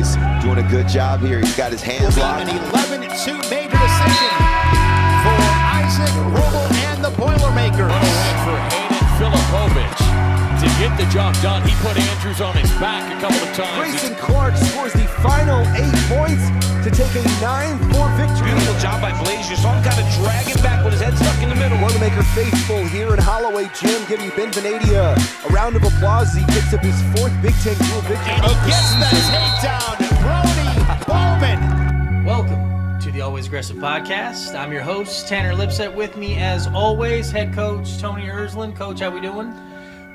is doing a good job here. He's got his hands locked. An 11-2 major decision for Isaac Roble and the Boilermakers. What a win for Hayden Filipovic to get the job done. He put Andrews on his back a couple of times. Grayson Clark scores the final 8 points to take a 9-4 victory. Beautiful job by Blaze. You saw him kind of drag it back with his head stuck in the middle. Boilermaker faithful here in Holloway Gym, giving Ben Benadia a round of applause. He picks up his 4th Big Ten dual victory. And he gets the takedown. Brody Bowman. Welcome to the Always Aggressive Podcast. I'm your host, Tanner Lipsett. With me, as always, head coach Tony Ersland. Coach, how we doing?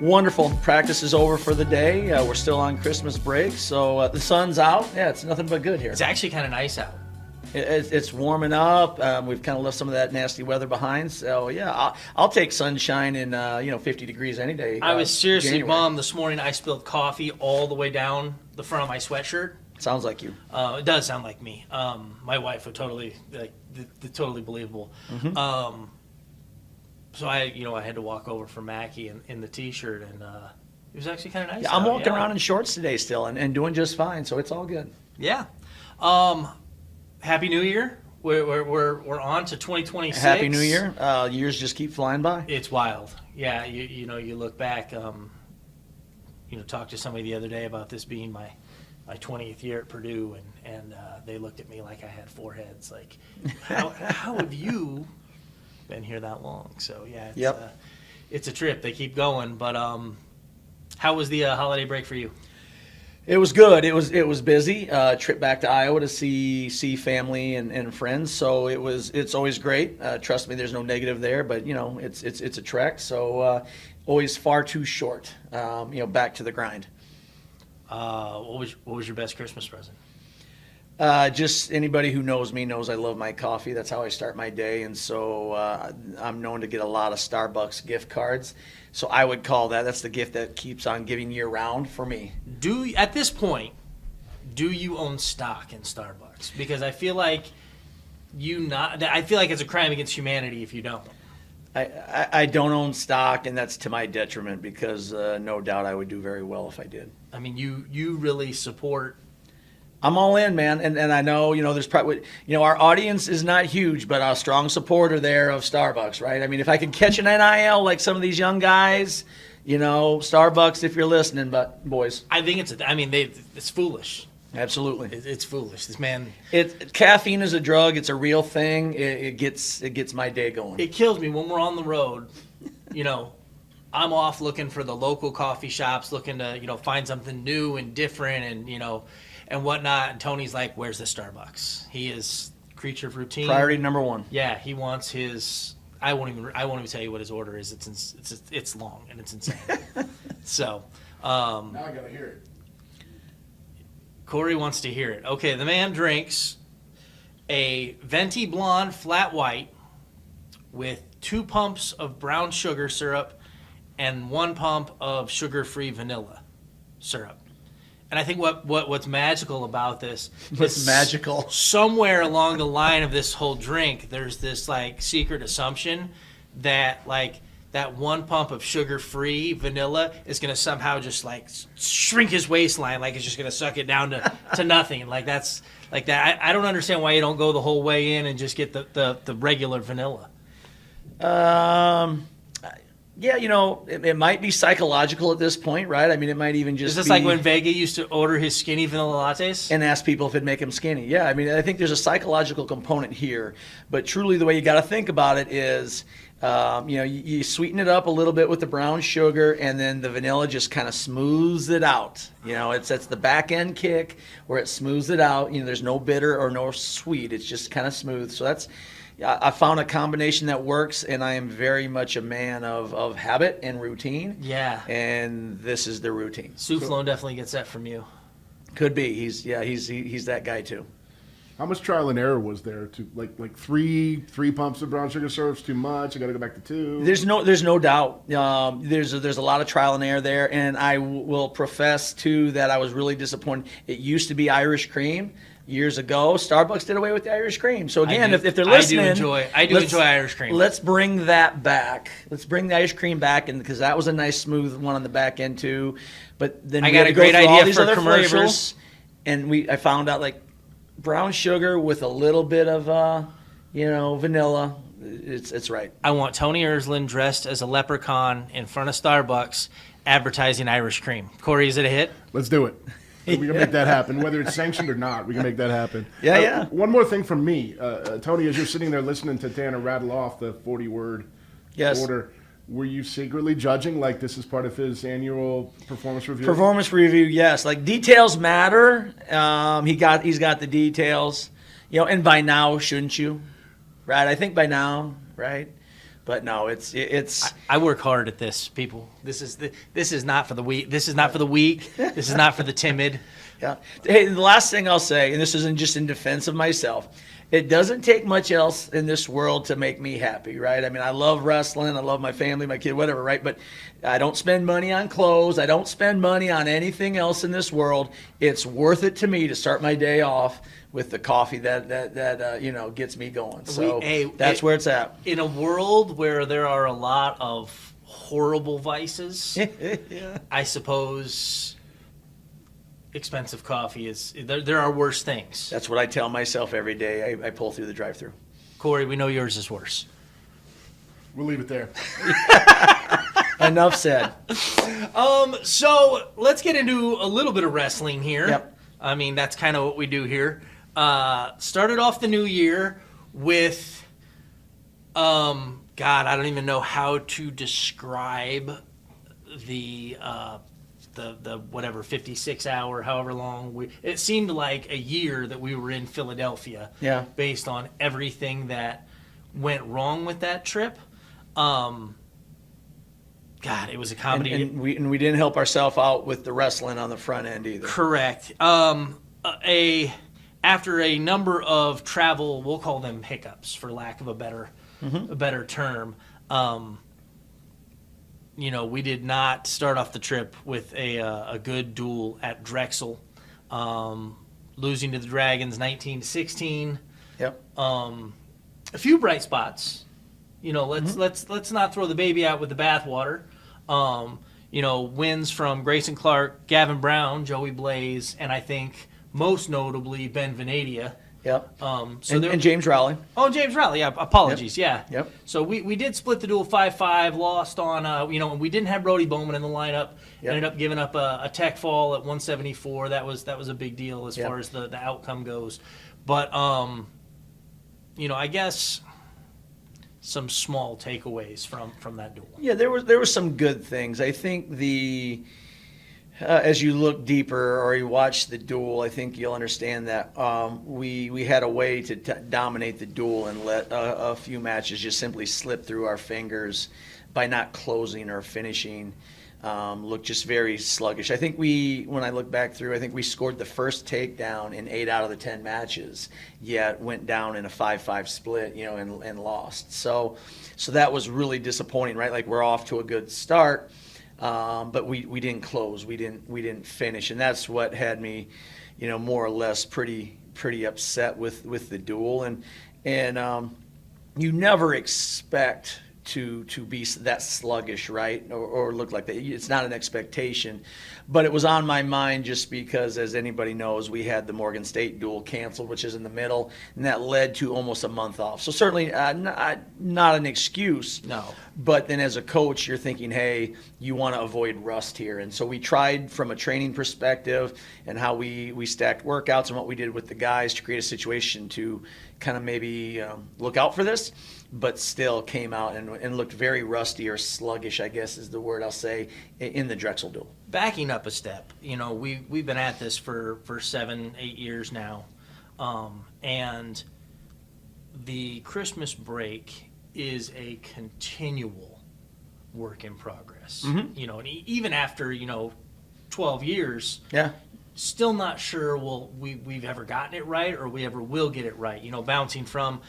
Wonderful. Practice is over for the day. We're still on Christmas break, so the sun's out. Yeah, it's nothing but good here. It's actually kind of nice out. It's warming up. We've kind of left some of that nasty weather behind. So yeah, I'll take sunshine in 50 degrees any day. I was seriously January. bummed this morning. I spilled coffee all the way down the front of my sweatshirt. Sounds like you. It does sound like me. My wife would totally totally believable. Mm-hmm. So I had to walk over for Mackie in the t-shirt, and it was actually kind of nice. Yeah, I'm walking around in shorts today still and doing just fine. So it's all good. Yeah. Happy New Year. We're on to 2026. Happy New Year. Years just keep flying by. It's wild. Yeah. You look back. Talked to somebody the other day about this being my 20th year at Purdue, and they looked at me like I had 4 heads. Like, how have you been here that long? So yeah, it's a trip. They keep going. But how was the holiday break for you? It was good. It was busy. Trip back to Iowa to see family and friends. So it's always great. Trust me, there's no negative there. But it's a trek. So always far too short. Back to the grind. What was your best Christmas present? Just anybody who knows me knows I love my coffee. That's how I start my day. And so I'm known to get a lot of Starbucks gift cards. So I would call that's the gift that keeps on giving year round for me. At this point, do you own stock in Starbucks? Because I feel like it's a crime against humanity if you don't. I don't own stock, and that's to my detriment because no doubt I would do very well if I did. I mean, you really support. I'm all in, man, and I know there's probably our audience is not huge, but a strong supporter there of Starbucks, right? I mean, if I could catch an NIL like some of these young guys, Starbucks, if you're listening, but boys, I think it's foolish. Absolutely, it's foolish. This man, caffeine is a drug. It's a real thing. It gets my day going. It kills me when we're on the road. I'm off looking for the local coffee shops, looking to find something new and different, and whatnot. And Tony's like, "Where's the Starbucks?" He is creature of routine. Priority number 1. Yeah, he wants his. I won't even tell you what his order is. It's long and it's insane. So Now I gotta hear it. Corey wants to hear it. Okay, the man drinks a venti blonde flat white with 2 pumps of brown sugar syrup and 1 pump of sugar-free vanilla syrup. And I think what's magical about this is magical. Somewhere along the line of this whole drink, there's this secret assumption that that 1 pump of sugar-free vanilla is going to somehow just shrink his waistline, it's just going to suck it down to nothing. That's like that. I don't understand why you don't go the whole way in and just get the regular vanilla. Yeah, it might be psychological at this point, right? I mean, it might even just Is this be like when Vega used to order his skinny vanilla lattes? and ask people if it'd make him skinny. Yeah, I mean, I think there's a psychological component here. But truly, the way you got to think about it is, you sweeten it up a little bit with the brown sugar, and then the vanilla just kind of smooths it out. It's the back end kick where it smooths it out. There's no bitter or no sweet. It's just kind of smooth. So I found a combination that works, and I am very much a man of habit and routine. Yeah. And this is the routine. Soufflon definitely gets that from you. Could be. He's that guy too. How much trial and error was there to like three pumps of brown sugar syrup's too much? I got to go back to 2. There's no doubt. There's a lot of trial and error there, and I will profess too that I was really disappointed. It used to be Irish cream. Years ago, Starbucks did away with the Irish cream. So again, if they're listening, I do enjoy Irish cream. Let's bring that back. Let's bring the Irish cream back, and because that was a nice smooth one on the back end too. But then I got a great idea for commercials. and I found out like brown sugar with a little bit of vanilla. It's right. I want Tony Ersland dressed as a leprechaun in front of Starbucks advertising Irish cream. Corey, is it a hit? Let's do it. We can make that happen, whether it's sanctioned or not. We can make that happen. Yeah. One more thing from me, Tony. As you're sitting there listening to Tanner rattle off the 40-word order, were you secretly judging like this is part of his annual performance review? Performance review, yes. Like details matter. He's got the details, and by now, shouldn't you? Right? I think by now, right? But no, it's. I work hard at this, people. This is not for the weak. This is not for the weak. This is not for the timid. Yeah. Hey, the last thing I'll say, and this isn't just in defense of myself, it doesn't take much else in this world to make me happy, right? I mean, I love wrestling. I love my family, my kid, whatever, right? But I don't spend money on clothes. I don't spend money on anything else in this world. It's worth it to me to start my day off with the coffee that gets me going. So that's where it's at. In a world where there are a lot of horrible vices, I suppose expensive coffee is there are worse things. That's what I tell myself every day. I pull through the drive-thru. Corey, we know yours is worse. We'll leave it there. Enough said. So let's get into a little bit of wrestling here. Yep. I mean, that's kind of what we do here. Started off the new year with, God, I don't even know how to describe the whatever 56-hour, however long it seemed like a year that we were in Philadelphia. Yeah. Based on everything that went wrong with that trip. God, it was a comedy. And we didn't help ourselves out with the wrestling on the front end either. Correct. After a number of travel, we'll call them hiccups for lack of a better term. We did not start off the trip with a good duel at Drexel, losing to the Dragons 19-16. Yep. A few bright spots. Let's not throw the baby out with the bathwater. Wins from Grayson Clark, Gavin Brown, Joey Blaze, and I think most notably Ben Venadia. Yep. And James Rowley. Oh, James Rowley. Yeah. Apologies. Yep. Yeah. Yep. So we did split the duel 5-5. Lost on and we didn't have Brody Bowman in the lineup. Yep. Ended up giving up a tech fall at 174. That was a big deal as far as the outcome goes. But I guess some small takeaways from that duel. Yeah, there were some good things. I think as you look deeper or you watch the duel, I think you'll understand that we had a way to dominate the duel and let a few matches just simply slip through our fingers by not closing or finishing. Look just very sluggish. I think when I look back through, I think we scored the first takedown in 8 out of the 10 matches, yet went down in a 5-5 split, and lost. So that was really disappointing, right? Like we're off to a good start. But we didn't close. We didn't finish, and that's what had me, more or less pretty upset with the duel. And you never expect to be that sluggish, right? Or look like that. It's not an expectation, but it was on my mind just because, as anybody knows, we had the Morgan State duel canceled, which is in the middle, and that led to almost a month off. So certainly not an excuse. No. But then as a coach, you're thinking, hey, you want to avoid rust here. And so we tried from a training perspective and how we stacked workouts and what we did with the guys to create a situation to kind of maybe look out for this, but still came out and looked very rusty or sluggish, I guess is the word I'll say, in the Drexel duel. Backing up a step, we've been at this for 7-8 years now, and the Christmas break is a continual work in progress. And even after 12 years, still not sure we've ever gotten it right or we ever will get it right. Bouncing from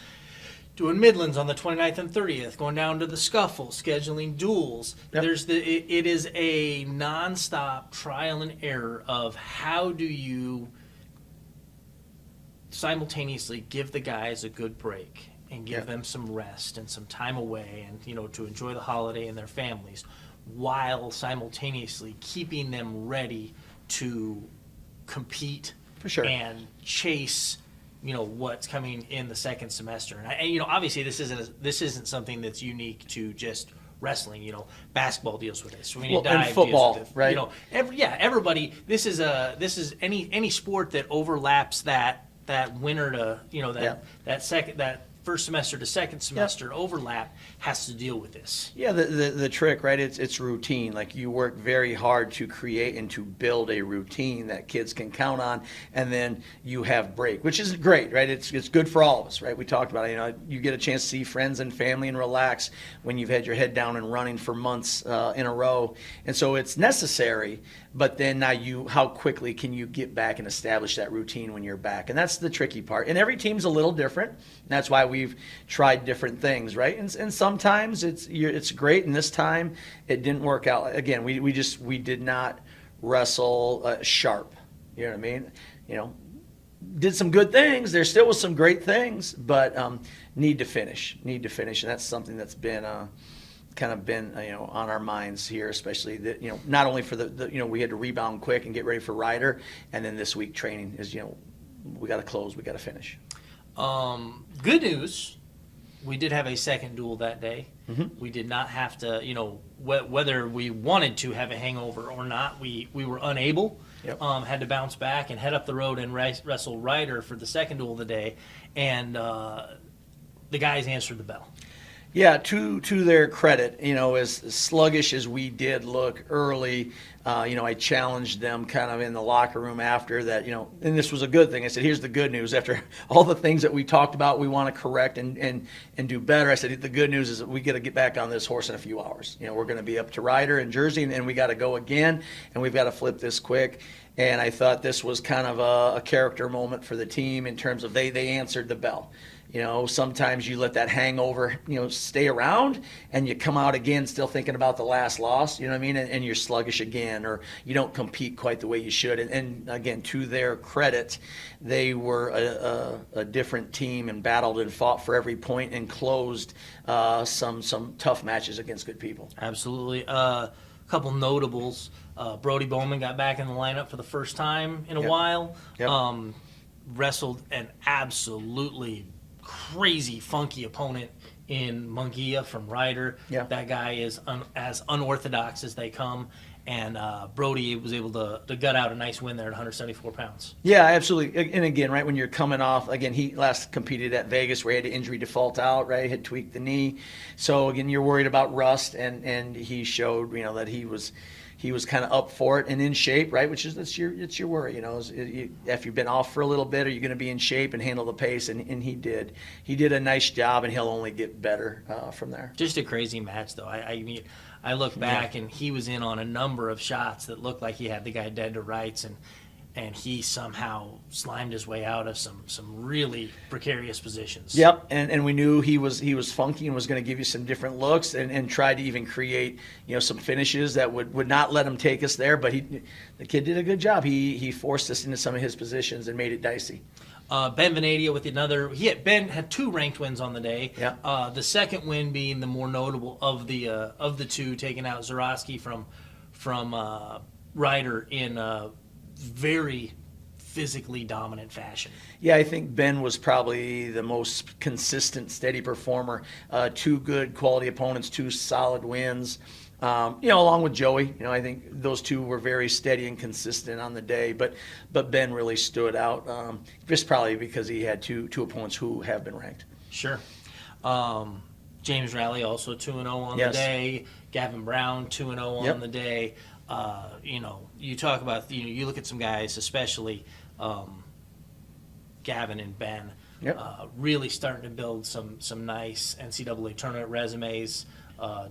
doing Midlands on the 29th and 30th, going down to the Scuffle, scheduling duels. Yep. It is a nonstop trial and error of how do you simultaneously give the guys a good break and give them some rest and some time away and to enjoy the holiday and their families, while simultaneously keeping them ready to compete For sure. and chase, what's coming in the second semester. And obviously this isn't something that's unique to just wrestling. Basketball deals with this. And football, deals with it. right? Everybody. This is any sport that overlaps that winter to that first semester to second semester overlap has to deal with this. Yeah, the trick, right? It's routine. Like, you work very hard to create and to build a routine that kids can count on, and then you have break, which is great, right? It's good for all of us, right? We talked about it. You get a chance to see friends and family and relax when you've had your head down and running for months in a row, and so it's necessary. But then now how quickly can you get back and establish that routine when you're back? And that's the tricky part. And every team's a little different. And that's why we've tried different things, right? And sometimes it's great, and this time it didn't work out. Again, we did not wrestle sharp. You know what I mean? Did some good things. There still was some great things, but need to finish. And that's something that's been kind of been on our minds here, especially that not only for the we had to rebound quick and get ready for Ryder, and then this week training is we got to close, we got to finish. Good news, we did have a second duel that day. Mm-hmm. We did not have to whether we wanted to have a hangover or not, we were unable. Yep. Had to bounce back and head up the road and wrestle Ryder for the second duel of the day, and the guys answered the bell. Yeah, to their credit, as sluggish as we did look early, I challenged them kind of in the locker room after that, and this was a good thing. I said, here's the good news. After all the things that we talked about, we want to correct and do better. I said, the good news is that we got to get back on this horse in a few hours. We're going to be up to Ryder in Jersey, and we got to go again, and we've got to flip this quick. And I thought this was kind of a character moment for the team in terms of they answered the bell. Sometimes you let that hangover, stay around, and you come out again still thinking about the last loss, you know what I mean? And you're sluggish again, or you don't compete quite the way you should. And again, to their credit, they were a different team and battled and fought for every point and closed some tough matches against good people. Absolutely. A couple notables. Brody Bowman got back in the lineup for the first time in a while. Yep. Wrestled an absolutely crazy funky opponent in Munguia from Ryder. Yeah. That guy is as unorthodox as they come, and Brody was able to gut out a nice win there at 174 pounds. Yeah, absolutely. And again, right, when you're coming off, again, he last competed at Vegas where he had an injury default out, right, had tweaked the knee. So again, you're worried about rust, and he showed, that he was kind of up for it and in shape, right? Which is it's your worry, if you've been off for a little bit, are you going to be in shape and handle the pace? And he did. He did a nice job, and he'll only get better from there. Just a crazy match, though. I look back, and he was in on a number of shots that looked like he had the guy dead to rights, and he somehow slimed his way out of some really precarious positions. Yep, and we knew he was funky and was going to give you some different looks and try to even create some finishes that would not let him take us there. But the kid did a good job. He forced us into some of his positions and made it dicey. Ben Venadia with another. Ben had 2 ranked wins on the day. Yeah. The second win being the more notable of the two, taking out Zarowski from Ryder in very physically dominant fashion. Yeah, I think Ben was probably the most consistent, steady performer. 2 good quality opponents, 2 solid wins. Along with Joey, I think those 2 were very steady and consistent on the day. But Ben really stood out, just probably because he had two opponents who have been ranked. Sure. James Rowley also 2-0 on the day. Gavin Brown 2-0 on the day. You talk about, you look at some guys, especially Gavin and Ben, really starting to build some nice NCAA tournament resumes.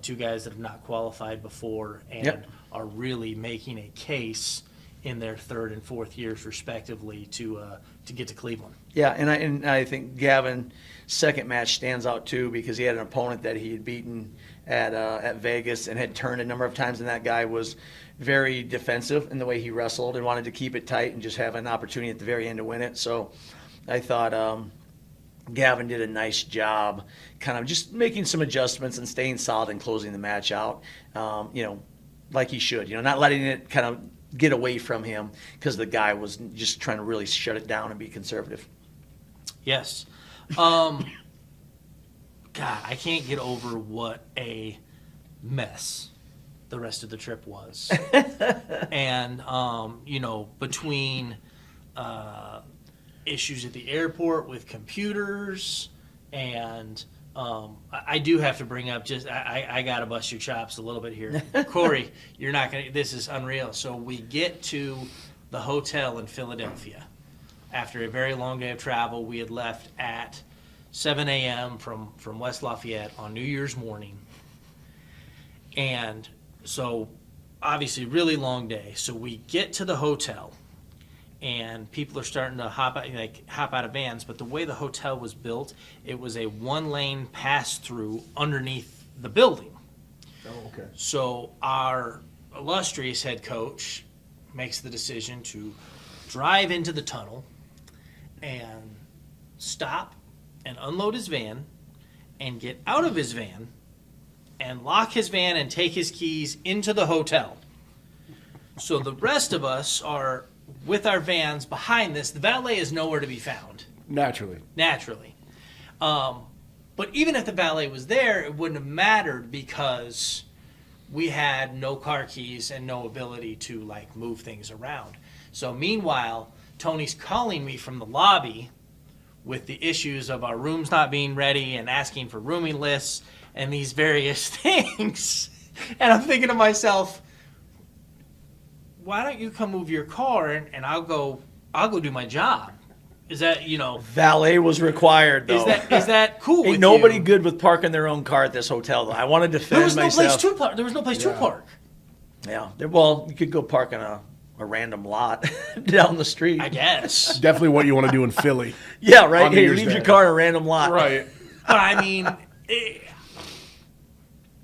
2 guys that have not qualified before and are really making a case in their 3rd and 4th years, respectively, to get to Cleveland. Yeah, and I think Gavin's second match stands out too because he had an opponent that he had beaten at Vegas and had turned a number of times, and that guy was very defensive in the way he wrestled and wanted to keep it tight and just have an opportunity at the very end to win it. So I thought Gavin did a nice job kind of just making some adjustments and staying solid and closing the match out, like he should. Not letting it kind of get away from him because the guy was just trying to really shut it down and be conservative. Yes. God, I can't get over what a mess the rest of the trip was. And, between issues at the airport with computers and I do have to bring up I got to bust your chops a little bit here. Corey, you're not going to, this is unreal. So we get to the hotel in Philadelphia. After a very long day of travel, we had left at 7 a.m. from West Lafayette on New Year's morning. And so, obviously, really long day. So we get to the hotel, and people are starting to hop out of vans. But the way the hotel was built, it was a one-lane pass-through underneath the building. Oh, okay. So our illustrious head coach makes the decision to drive into the tunnel and stop and unload his van and get out of his van and lock his van and take his keys into the hotel. So the rest of us are with our vans behind this. The valet is nowhere to be found. Naturally. But even if the valet was there, it wouldn't have mattered because we had no car keys and no ability to move things around. So meanwhile, Tony's calling me from the lobby with the issues of our rooms not being ready and asking for rooming lists and these various things. And I'm thinking to myself, why don't you come move your car and I'll go do my job? Is that, Valet was required, though. Is that cool with Ain't nobody you? good with parking their own car at this hotel, though. I want to defend myself. There was no place to park. Yeah. Well, you could go park in a random lot down the street. I guess. Definitely what you want to do in Philly. Yeah, right. Hey, New Year's leave your Day. car in a random lot. Right. But I mean,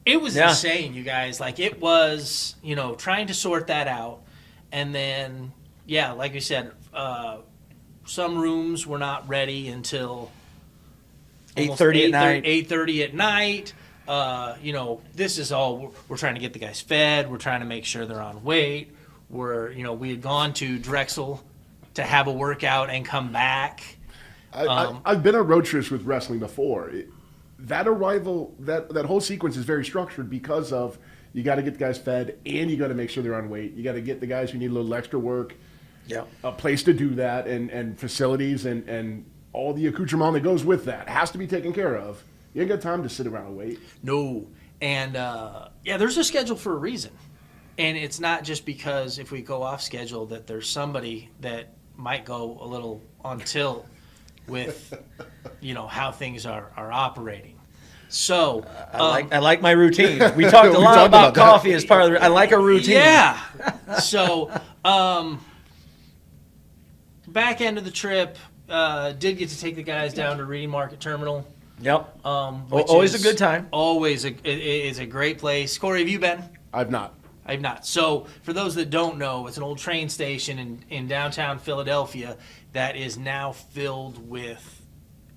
it was insane, you guys. It was, trying to sort that out. And then, like you said, some rooms were not ready until 8:30 at night. 8:30 at night. This is all, we're trying to get the guys fed. We're trying to make sure they're on weight. We had gone to Drexel to have a workout and come back. I've been on road trips with wrestling before. That arrival, that whole sequence is very structured because of you got to get the guys fed and you got to make sure they're on weight. You got to get the guys who need a little extra work, a place to do that, and facilities and all the accoutrement that goes with that has to be taken care of. You ain't got time to sit around and wait. No. And, there's a schedule for a reason. And it's not just because if we go off schedule that there's somebody that might go a little on tilt with, how things are operating. So I like my routine. We talked a lot about coffee as part of the. I like a routine. Yeah. So back end of the trip, did get to take the guys down to Reading Market Terminal. Yep. Always a good time. Always it is a great place. Corey, have you been? I've not. So for those that don't know, it's an old train station in downtown Philadelphia that is now filled with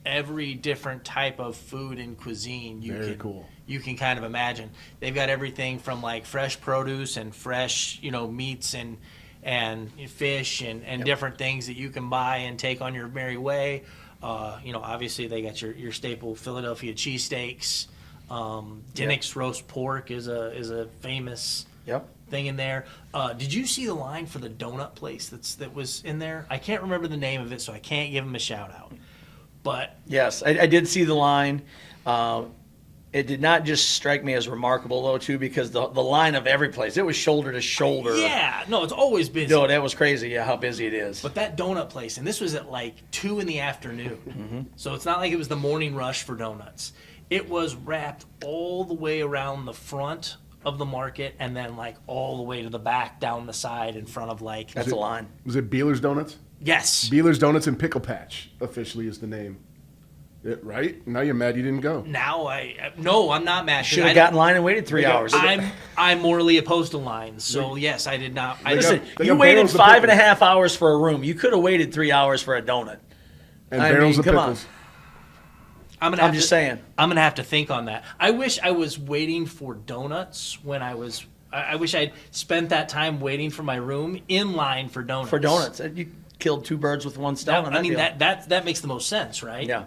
every different type of food and cuisine you can kind of imagine. They've got everything from fresh produce and fresh, meats and fish and different things that you can buy and take on your merry way. Obviously they got your staple Philadelphia cheesesteaks. Dinnick's roast pork is a famous thing in there. Did you see the line for the donut place that was in there? I can't remember the name of it, so I can't give them a shout out. But yes, I did see the line. It did not just strike me as remarkable, though, too, because the line of every place, it was shoulder to shoulder. Yeah, no, it's always busy. No, that was crazy, how busy it is. But that donut place, and this was at 2 in the afternoon, so it's not like it was the morning rush for donuts. It was wrapped all the way around the front of the market and then all the way to the back down the side in front of That's a line. Was it Beeler's Donuts? Yes. Beeler's Donuts and Pickle Patch officially is the name. Right? Now you're mad you didn't go. Now I'm not mad. Should have gotten in line and waited 3 hours. I'm morally opposed to lines, so yes, I did not. Listen, you waited 5.5 hours for a room. You could have waited 3 hours for a donut. And barrels of pickles. I'm just saying. I'm gonna have to think on that. I wish I was waiting for donuts when I was I wish I'd spent that time waiting for my room in line for donuts. For donuts. You killed 2 birds with 1 stone. on that deal. that makes the most sense, right? Yeah.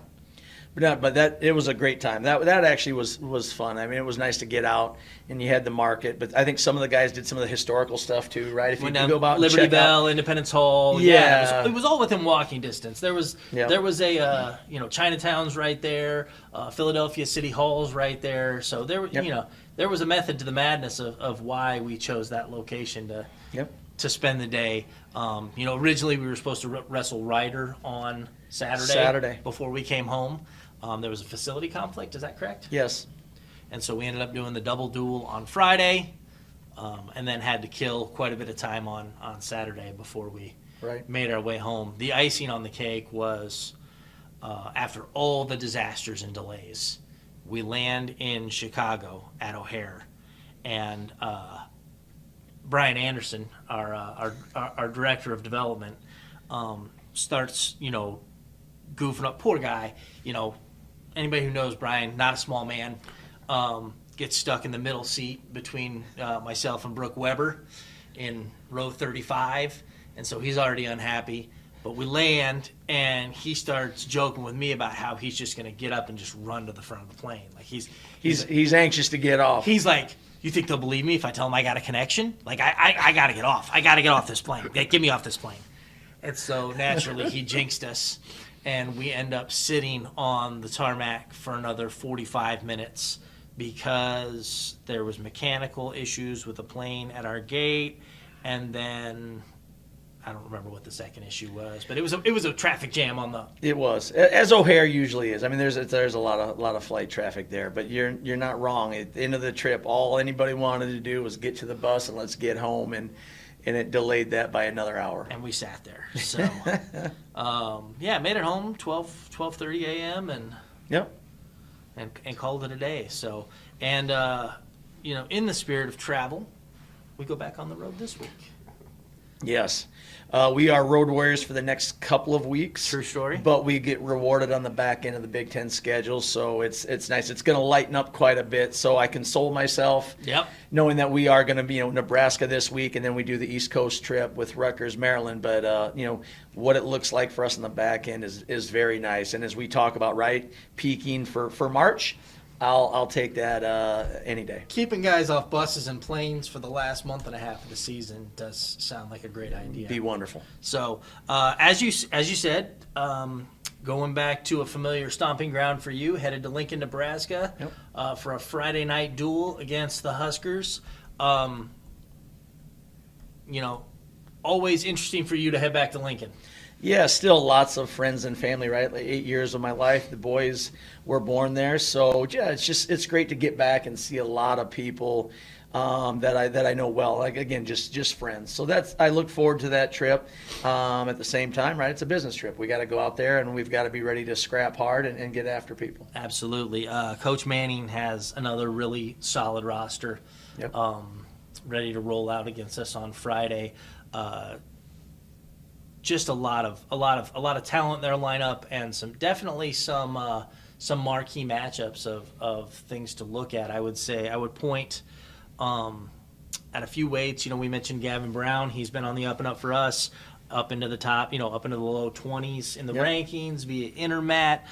But it was a great time. That actually was fun. I mean, it was nice to get out, and you had the market. But I think some of the guys did some of the historical stuff too, right? If you go about Liberty and check Bell, out. Independence Hall, Yeah. it was all within walking distance. There was a Chinatown's right there, Philadelphia City Hall's right there. So there there was a method to the madness of why we chose that location to spend the day. Originally we were supposed to wrestle Ryder on Saturday before we came home. There was a facility conflict, is that correct? Yes. And so we ended up doing the double duel on Friday, and then had to kill quite a bit of time on Saturday before we made our way home. The icing on the cake was, after all the disasters and delays, we land in Chicago at O'Hare, and Brian Anderson, our director of development, starts, goofing up. Poor guy, anybody who knows Brian, not a small man, gets stuck in the middle seat between myself and Brooke Weber in row 35, and so he's already unhappy. But we land, and he starts joking with me about how he's just going to get up and just run to the front of the plane. Like he's anxious to get off. He's like, you think they'll believe me if I tell them I got a connection? Like, I got to get off. I got to get off this plane. Get me off this plane. And so naturally he jinxed us, and we end up sitting on the tarmac for another 45 minutes because there was mechanical issues with the plane at our gate, and then I don't remember what the second issue was, but it was a traffic jam on the. It was, as O'Hare usually is. I mean, there's a lot of flight traffic there, but you're not wrong. At the end of the trip, all anybody wanted to do was get to the bus and let's get home, and it delayed that by another hour. And we sat there. So, made it home 12:30 a.m. and called it a day. So, and in the spirit of travel, we go back on the road this week. Yes. We are road warriors for the next couple of weeks. True story. But we get rewarded on the back end of the Big Ten schedule, so it's nice. It's going to lighten up quite a bit, so I console myself knowing that we are going to be Nebraska this week, and then we do the East Coast trip with Rutgers, Maryland. But, what it looks like for us on the back end is very nice. And as we talk about, peaking for March, I'll take that any day. Keeping guys off buses and planes for the last month and a half of the season does sound like a great idea. Be wonderful. So, as you said, going back to a familiar stomping ground for you, headed to Lincoln, Nebraska, for a Friday night duel against the Huskers. Always interesting for you to head back to Lincoln. Yeah, still lots of friends and family, right? Like 8 years of my life, the boys were born there. So, yeah, it's great to get back and see a lot of people that I know well. Like, again, just friends. So I look forward to that trip. At the same time, right, it's a business trip. We got to go out there, and we've got to be ready to scrap hard and get after people. Absolutely. Coach Manning has another really solid roster ready to roll out against us on Friday. Just a lot of talent in their lineup, and some marquee matchups of things to look at. I would point at a few weights. We mentioned Gavin Brown. He's been on the up and up for us, up into the top, up into the low 20s in the rankings via Intermat.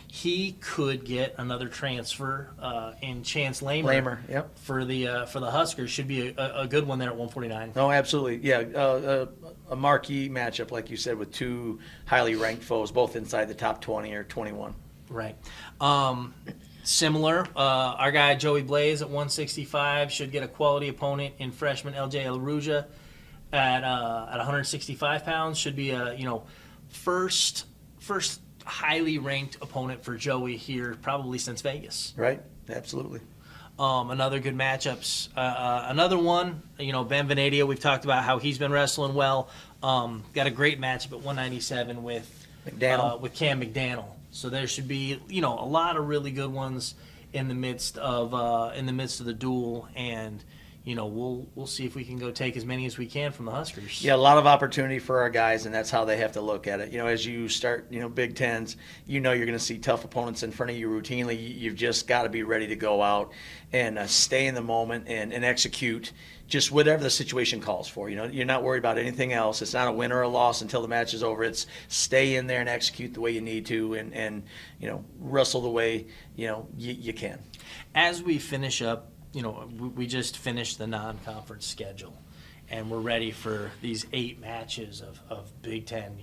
He could get another transfer in Chance Lamer. For the Huskers. Should be a good one there at 149. Oh, absolutely. Yeah, a marquee matchup, like you said, with two highly ranked foes, both inside the top 20 or 21. Right. Similar, our guy Joey Blaze at 165 should get a quality opponent in freshman LJ Elruja at 165 pounds. Should be a first highly ranked opponent for Joey here, probably since Vegas. Right. Absolutely. Another good matchups. Another one, Ben Venadio, we've talked about how he's been wrestling well. Got a great matchup at 197 with Cam McDaniel. So there should be, a lot of really good ones in the midst of the duel. And, we'll see if we can go take as many as we can from the Huskers. Yeah, a lot of opportunity for our guys, and that's how they have to look at it. As you start, Big Tens, you're going to see tough opponents in front of you routinely. You've just got to be ready to go out and stay in the moment and execute just whatever the situation calls for. You're not worried about anything else. It's not a win or a loss until the match is over. It's stay in there and execute the way you need to and wrestle the way, you can. As we finish up, we just finished the non-conference schedule, and we're ready for these 8 matches of Big Ten,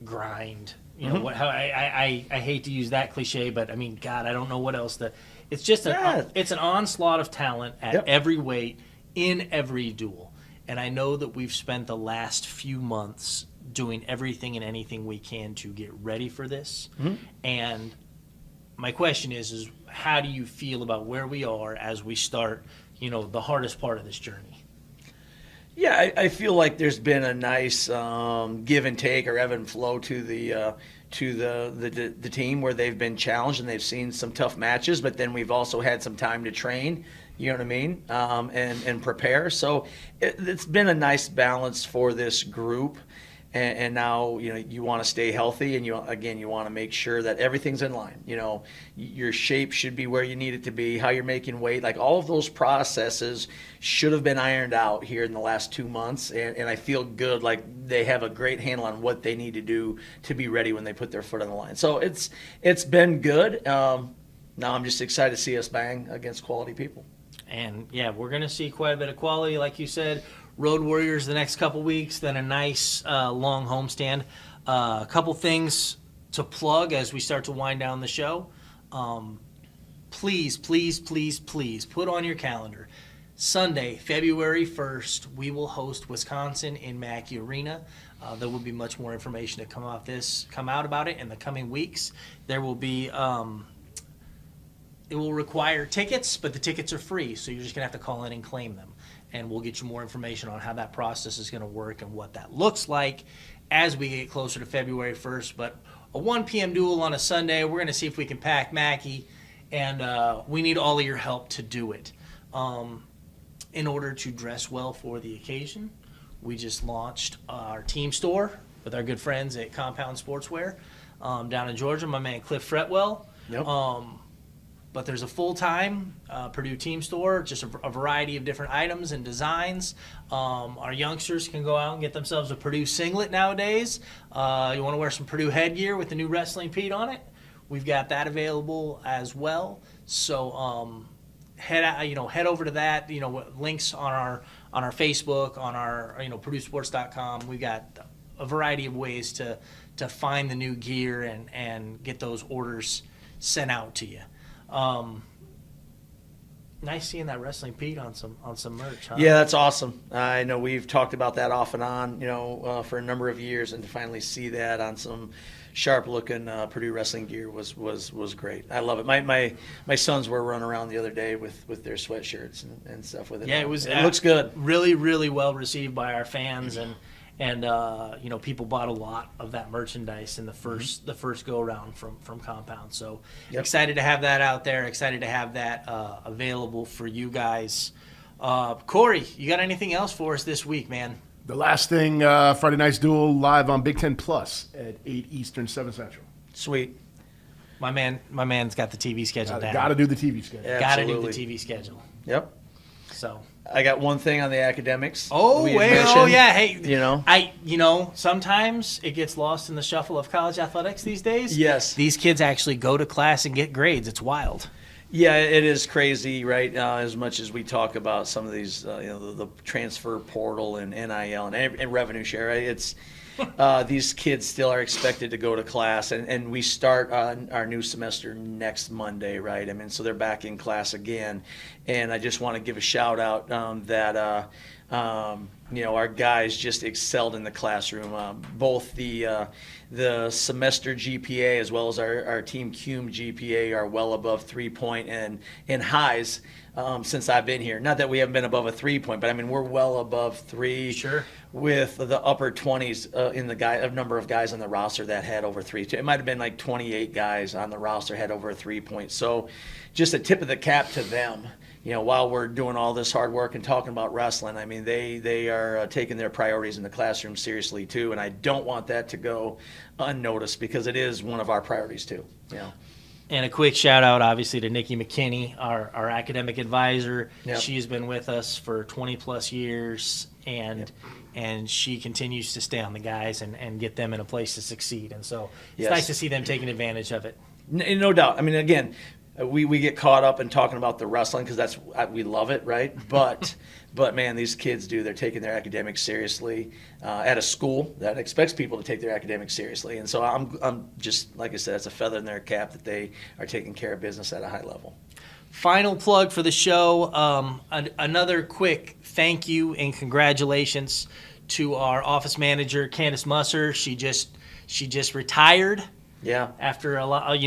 grind. I hate to use that cliche, but I mean, God, I don't know what else it's just it's an onslaught of talent at every weight in every duel. And I know that we've spent the last few months doing everything and anything we can to get ready for this. And my question is how do you feel about where we are as we start, the hardest part of this journey? Yeah, I feel like there's been a nice give and take or ebb and flow to the team where they've been challenged and they've seen some tough matches, but then we've also had some time to train, you know what I mean, and prepare. So it's been a nice balance for this group. And now, you want to stay healthy, and you want to make sure that everything's in line. Your shape should be where you need it to be, how you're making weight. Like all of those processes should have been ironed out here in the last 2 months. And I feel good, like they have a great handle on what they need to do to be ready when they put their foot on the line. So it's been good. Now I'm just excited to see us bang against quality people. And, yeah, we're going to see quite a bit of quality, like you said. Road Warriors the next couple weeks, then a nice long homestand. A couple things to plug as we start to wind down the show. Please put on your calendar. Sunday, February 1st, we will host Wisconsin in Mackey Arena. There will be much more information to come out about it in the coming weeks. There will be it will require tickets, but the tickets are free, so you're just going to have to call in and claim them. And we'll get you more information on how that process is going to work and what that looks like as we get closer to February 1st. But a 1 p.m. duel on a Sunday, we're going to see if we can pack Mackey, and we need all of your help to do it. In order to dress well for the occasion, we just launched our team store with our good friends at Compound Sportswear down in Georgia, my man Cliff Fretwell. Yep. But there's a full-time Purdue team store, just a variety of different items and designs. Our youngsters can go out and get themselves a Purdue singlet nowadays. You want to wear some Purdue headgear with the new Wrestling Pete on it? We've got that available as well. So head over to that. Links on our Facebook, on our PurdueSports.com. We've got a variety of ways to find the new gear and get those orders sent out to you. Nice seeing that Wrestling Pete on some merch, huh? Yeah, that's awesome. I know we've talked about that off and on, for a number of years, and to finally see that on some sharp-looking Purdue wrestling gear was great. I love it. My sons were running around the other day with their sweatshirts and stuff with it. Yeah, it looks good. Really, really well received by our fans, and people bought a lot of that merchandise in the first go around from Compound. So Excited to have that out there. Excited to have that available for you guys. Corey, you got anything else for us this week, man? The last thing, Friday night's duel live on Big Ten Plus at 8 Eastern, 7 Central. Sweet. My man's got the TV schedule down. Got to do the TV schedule. Got to do the TV schedule. Yep. So I got one thing on the academics. Yeah. Hey, I sometimes it gets lost in the shuffle of college athletics these days. Yes. These kids actually go to class and get grades. It's wild. Yeah, it is crazy, right? As much as we talk about some of these, the transfer portal and NIL and revenue share, right? It's these kids still are expected to go to class, and we start our new semester next Monday, right? I mean, so they're back in class again, and I just want to give a shout out that our guys just excelled in the classroom. Both the semester GPA as well as our team cum GPA are well above 3-point and highs since I've been here. Not that we haven't been above a 3-point, but I mean we're well above 3. Sure. With the upper 20s in the number of guys on the roster that had over 3. It might have been like 28 guys on the roster had over a 3-point. So just a tip of the cap to them. while we're doing all this hard work and talking about wrestling, I mean, they are taking their priorities in the classroom seriously too, and I don't want that to go unnoticed because it is one of our priorities too. And a quick shout out, obviously, to Nikki McKinney, our academic advisor. Yep. She's been with us for 20 plus years, and she continues to stay on the guys and get them in a place to succeed. And so it's nice to see them taking advantage of it. No doubt. I mean, again, we get caught up in talking about the wrestling because we love it, right? But man, these kids they're taking their academics seriously at a school that expects people to take their academics seriously. And so I'm just, like I said, it's a feather in their cap that they are taking care of business at a high level. Final plug for the show. Another quick thank you and congratulations to our office manager, Candace Musser. She just retired. Yeah. After a lot,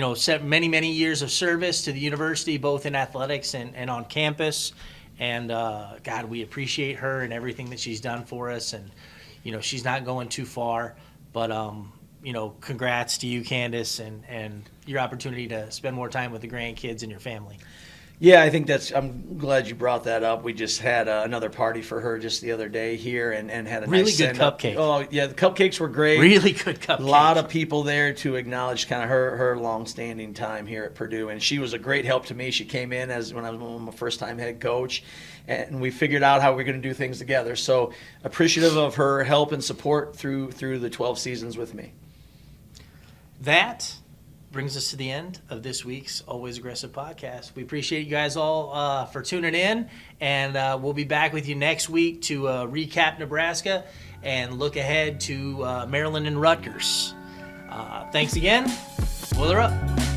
many years of service to the university, both in athletics and on campus. And God, we appreciate her and everything that she's done for us. And she's not going too far, but congrats to you, Candace, and your opportunity to spend more time with the grandkids and your family. Yeah, I think I'm glad you brought that up. We just had another party for her just the other day here and had a really nice good cupcake. Oh, yeah, the cupcakes were great. Really good cupcakes. A lot of people there to acknowledge kind of her long-standing time here at Purdue, and she was a great help to me. She came in when I was my first-time head coach, and we figured out how we're going to do things together. So appreciative of her help and support through the 12 seasons with me. That brings us to the end of this week's Always Aggressive podcast. We appreciate you guys all for tuning in, and we'll be back with you next week to recap Nebraska and look ahead to Maryland and Rutgers. Thanks again. Willer up.